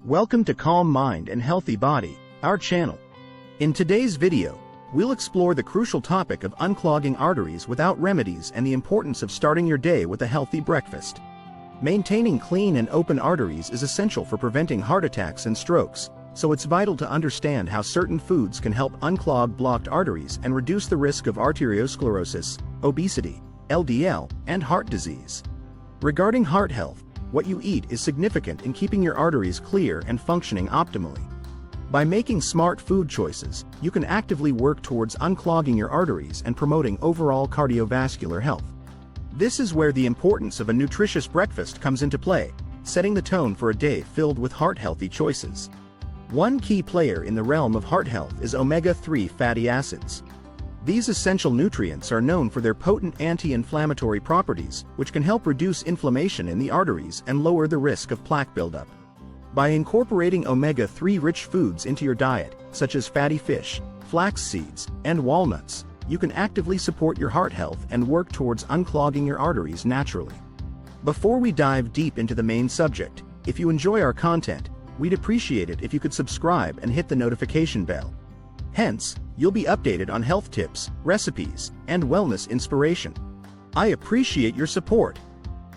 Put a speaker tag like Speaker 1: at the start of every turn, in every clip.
Speaker 1: Welcome to Calm Mind and Healthy Body, our channel. In today's video, we'll explore the crucial topic of unclogging arteries without remedies and the importance of starting your day with a healthy breakfast. Maintaining clean and open arteries is essential for preventing heart attacks and strokes, so it's vital to understand how certain foods can help unclog blocked arteries and reduce the risk of arteriosclerosis, obesity, LDL, and heart disease. Regarding heart health, what you eat is significant in keeping your arteries clear and functioning optimally. By making smart food choices, you can actively work towards unclogging your arteries and promoting overall cardiovascular health. This is where the importance of a nutritious breakfast comes into play, setting the tone for a day filled with heart-healthy choices. One key player in the realm of heart health is omega-3 fatty acids. These essential nutrients are known for their potent anti-inflammatory properties, which can help reduce inflammation in the arteries and lower the risk of plaque buildup. By incorporating omega-3 rich foods into your diet, such as fatty fish, flax seeds, and walnuts, you can actively support your heart health and work towards unclogging your arteries naturally. Before we dive deep into the main subject, if you enjoy our content, we'd appreciate it if you could subscribe and hit the notification bell. Hence, you'll be updated on health tips, recipes, and wellness inspiration. I appreciate your support.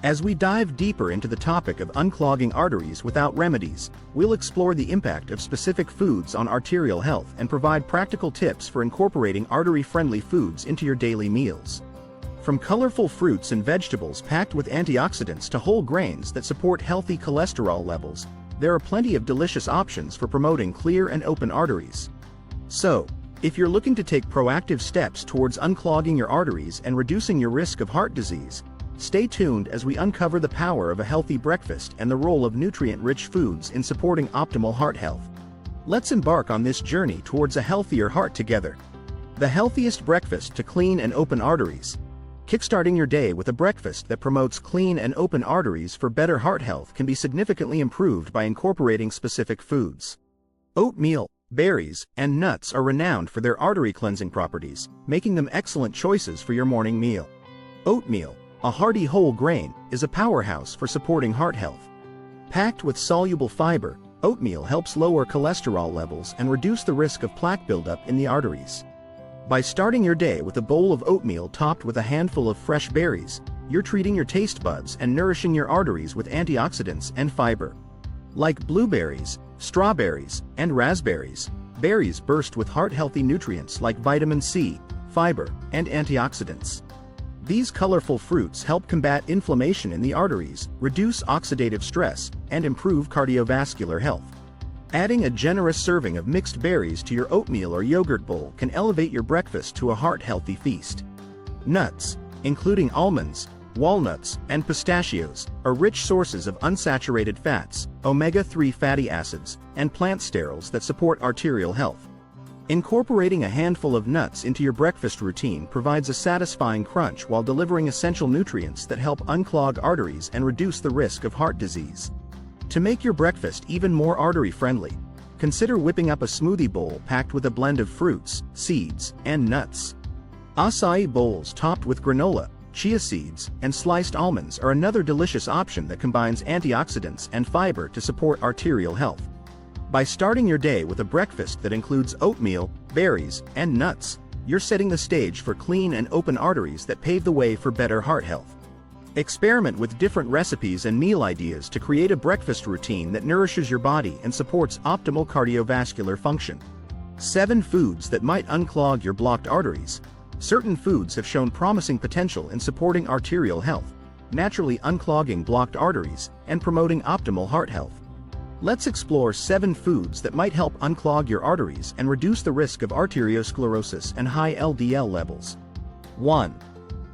Speaker 1: As we dive deeper into the topic of unclogging arteries without remedies, we'll explore the impact of specific foods on arterial health and provide practical tips for incorporating artery-friendly foods into your daily meals. From colorful fruits and vegetables packed with antioxidants to whole grains that support healthy cholesterol levels, there are plenty of delicious options for promoting clear and open arteries. So, if you're looking to take proactive steps towards unclogging your arteries and reducing your risk of heart disease, stay tuned as we uncover the power of a healthy breakfast and the role of nutrient-rich foods in supporting optimal heart health. Let's embark on this journey towards a healthier heart together. The healthiest breakfast to clean and open arteries. Kickstarting your day with a breakfast that promotes clean and open arteries for better heart health can be significantly improved by incorporating specific foods. Oatmeal, berries, and nuts are renowned for their artery cleansing properties, making them excellent choices for your morning meal. Oatmeal, a hearty whole grain, is a powerhouse for supporting heart health. Packed with soluble fiber, oatmeal helps lower cholesterol levels and reduce the risk of plaque buildup in the arteries. By starting your day with a bowl of oatmeal topped with a handful of fresh berries, you're treating your taste buds and nourishing your arteries with antioxidants and fiber. Like blueberries, strawberries, and raspberries, berries burst with heart-healthy nutrients like vitamin C, fiber, and antioxidants. These colorful fruits help combat inflammation in the arteries, reduce oxidative stress, and improve cardiovascular health. Adding a generous serving of mixed berries to your oatmeal or yogurt bowl can elevate your breakfast to a heart-healthy feast. Nuts, including almonds, walnuts, and pistachios, are rich sources of unsaturated fats, omega-3 fatty acids, and plant sterols that support arterial health. Incorporating a handful of nuts into your breakfast routine provides a satisfying crunch while delivering essential nutrients that help unclog arteries and reduce the risk of heart disease. To make your breakfast even more artery-friendly, consider whipping up a smoothie bowl packed with a blend of fruits, seeds, and nuts. Acai bowls topped with granola, chia seeds, and sliced almonds are another delicious option that combines antioxidants and fiber to support arterial health. By starting your day with a breakfast that includes oatmeal, berries, and nuts, you're setting the stage for clean and open arteries that pave the way for better heart health. Experiment with different recipes and meal ideas to create a breakfast routine that nourishes your body and supports optimal cardiovascular function. 7 foods that might unclog your blocked arteries. Certain foods have shown promising potential in supporting arterial health, naturally unclogging blocked arteries, and promoting optimal heart health. Let's explore 7 foods that might help unclog your arteries and reduce the risk of arteriosclerosis and high LDL levels. 1.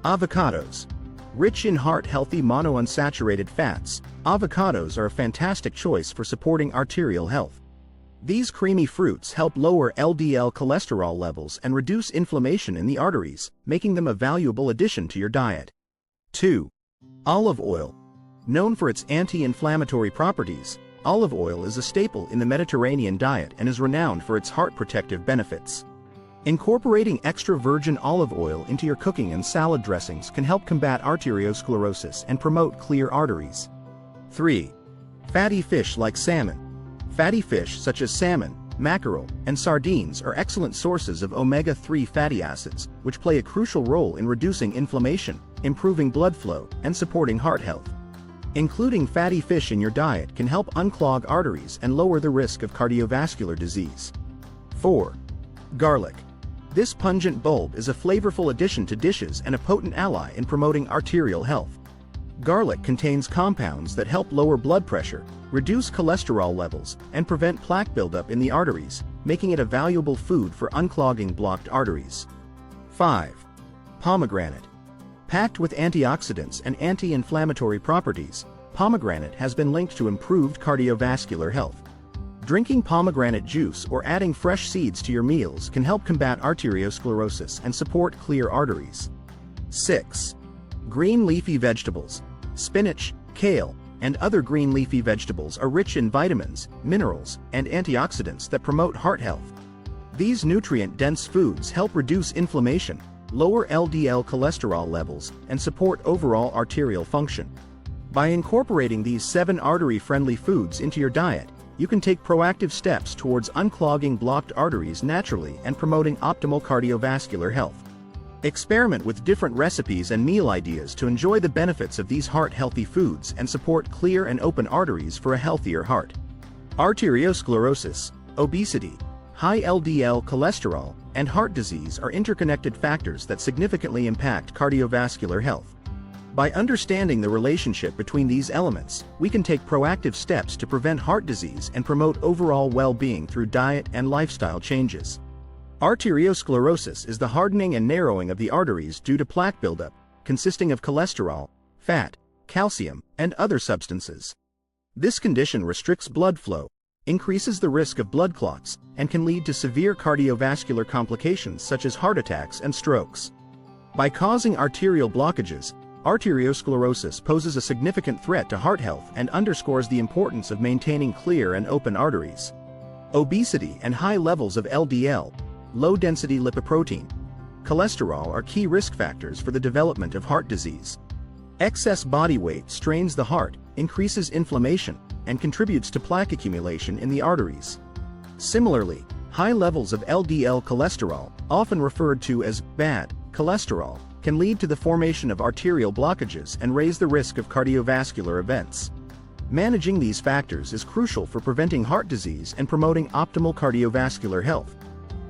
Speaker 1: Avocados. Rich in heart-healthy monounsaturated fats, avocados are a fantastic choice for supporting arterial health. These creamy fruits help lower LDL cholesterol levels and reduce inflammation in the arteries, making them a valuable addition to your diet. 2. Olive oil. Known for its anti-inflammatory properties, olive oil is a staple in the Mediterranean diet and is renowned for its heart protective benefits. Incorporating extra virgin olive oil into your cooking and salad dressings can help combat arteriosclerosis and promote clear arteries. 3. Fatty fish like salmon. Fatty fish such as salmon, mackerel, and sardines are excellent sources of omega-3 fatty acids, which play a crucial role in reducing inflammation, improving blood flow, and supporting heart health. Including fatty fish in your diet can help unclog arteries and lower the risk of cardiovascular disease. 4. Garlic. This pungent bulb is a flavorful addition to dishes and a potent ally in promoting arterial health. Garlic contains compounds that help lower blood pressure, reduce cholesterol levels, and prevent plaque buildup in the arteries, making it a valuable food for unclogging blocked arteries. 5. Pomegranate. Packed with antioxidants and anti-inflammatory properties, pomegranate has been linked to improved cardiovascular health. Drinking pomegranate juice or adding fresh seeds to your meals can help combat arteriosclerosis and support clear arteries. 6. Green leafy vegetables. Spinach, kale, and other green leafy vegetables are rich in vitamins, minerals, and antioxidants that promote heart health. These nutrient-dense foods help reduce inflammation, lower LDL cholesterol levels, and support overall arterial function. By incorporating these 7 artery-friendly foods into your diet, you can take proactive steps towards unclogging blocked arteries naturally and promoting optimal cardiovascular health. Experiment with different recipes and meal ideas to enjoy the benefits of these heart-healthy foods and support clear and open arteries for a healthier heart. Arteriosclerosis, obesity, high LDL cholesterol, and heart disease are interconnected factors that significantly impact cardiovascular health. By understanding the relationship between these elements, we can take proactive steps to prevent heart disease and promote overall well-being through diet and lifestyle changes. Arteriosclerosis is the hardening and narrowing of the arteries due to plaque buildup, consisting of cholesterol, fat, calcium, and other substances. This condition restricts blood flow, increases the risk of blood clots, and can lead to severe cardiovascular complications such as heart attacks and strokes. By causing arterial blockages, arteriosclerosis poses a significant threat to heart health and underscores the importance of maintaining clear and open arteries. Obesity and high levels of LDL, low-density lipoprotein, cholesterol are key risk factors for the development of heart disease. Excess body weight strains the heart, increases inflammation, and contributes to plaque accumulation in the arteries. Similarly, high levels of LDL cholesterol, often referred to as bad cholesterol, can lead to the formation of arterial blockages and raise the risk of cardiovascular events. Managing these factors is crucial for preventing heart disease and promoting optimal cardiovascular health.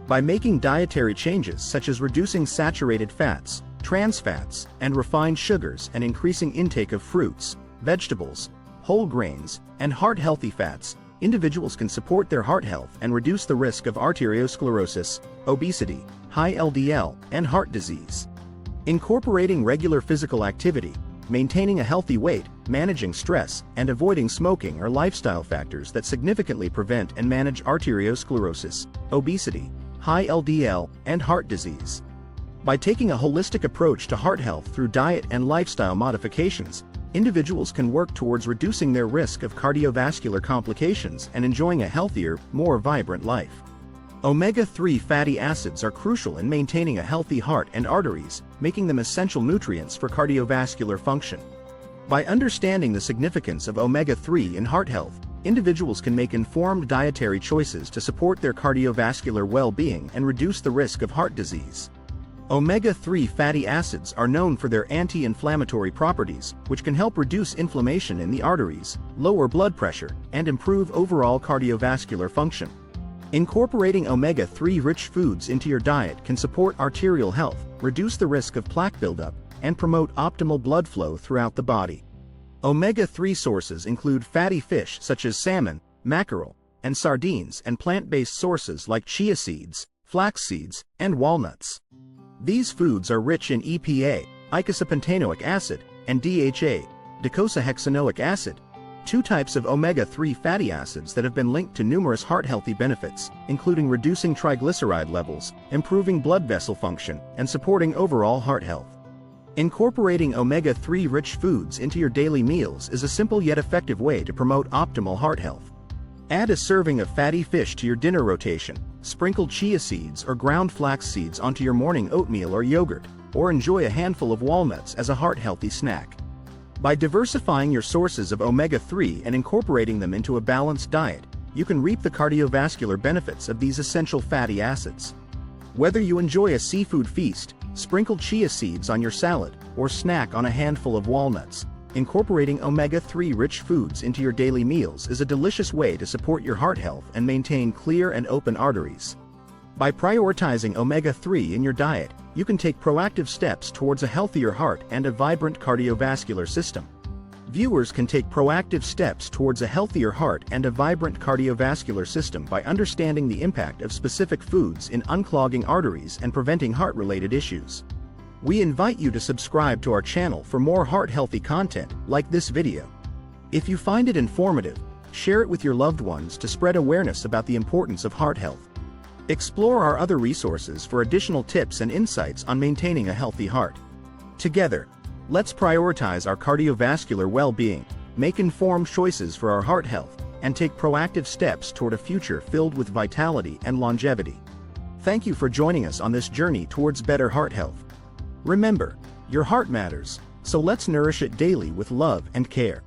Speaker 1: By making dietary changes such as reducing saturated fats, trans fats, and refined sugars and increasing intake of fruits, vegetables, whole grains, and heart-healthy fats, individuals can support their heart health and reduce the risk of arteriosclerosis, obesity, high LDL, and heart disease. Incorporating regular physical activity, maintaining a healthy weight, managing stress, and avoiding smoking are lifestyle factors that significantly prevent and manage arteriosclerosis, obesity, high LDL, and heart disease. By taking a holistic approach to heart health through diet and lifestyle modifications, individuals can work towards reducing their risk of cardiovascular complications and enjoying a healthier, more vibrant life. Omega-3 fatty acids are crucial in maintaining a healthy heart and arteries, making them essential nutrients for cardiovascular function. By understanding the significance of omega-3 in heart health, individuals can make informed dietary choices to support their cardiovascular well-being and reduce the risk of heart disease. Omega-3 fatty acids are known for their anti-inflammatory properties, which can help reduce inflammation in the arteries, lower blood pressure, and improve overall cardiovascular function. Incorporating omega-3 rich foods into your diet can support arterial health, reduce the risk of plaque buildup, and promote optimal blood flow throughout the body. Omega-3 sources include fatty fish such as salmon, mackerel, and sardines, and plant-based sources like chia seeds, flax seeds, and walnuts. These foods are rich in EPA, eicosapentaenoic acid, and DHA, docosahexaenoic acid, 2 types of omega-3 fatty acids that have been linked to numerous heart-healthy benefits, including reducing triglyceride levels, improving blood vessel function, and supporting overall heart health. Incorporating omega-3 rich foods into your daily meals is a simple yet effective way to promote optimal heart health. Add a serving of fatty fish to your dinner rotation, sprinkle chia seeds or ground flax seeds onto your morning oatmeal or yogurt, or enjoy a handful of walnuts as a heart-healthy snack. By diversifying your sources of omega-3 and incorporating them into a balanced diet, you can reap the cardiovascular benefits of these essential fatty acids. Whether you enjoy a seafood feast, sprinkle chia seeds on your salad, or snack on a handful of walnuts, incorporating omega-3 rich foods into your daily meals is a delicious way to support your heart health and maintain clear and open arteries. By prioritizing omega-3 in your diet, you can take proactive steps towards a healthier heart and a vibrant cardiovascular system. Viewers can take proactive steps towards a healthier heart and a vibrant cardiovascular system by understanding the impact of specific foods in unclogging arteries and preventing heart-related issues. We invite you to subscribe to our channel for more heart-healthy content like this video. If you find it informative, share it with your loved ones to spread awareness about the importance of heart health. Explore our other resources for additional tips and insights on maintaining a healthy heart. Together, let's prioritize our cardiovascular well-being, make informed choices for our heart health, and take proactive steps toward a future filled with vitality and longevity. Thank you for joining us on this journey towards better heart health. Remember, your heart matters, so let's nourish it daily with love and care.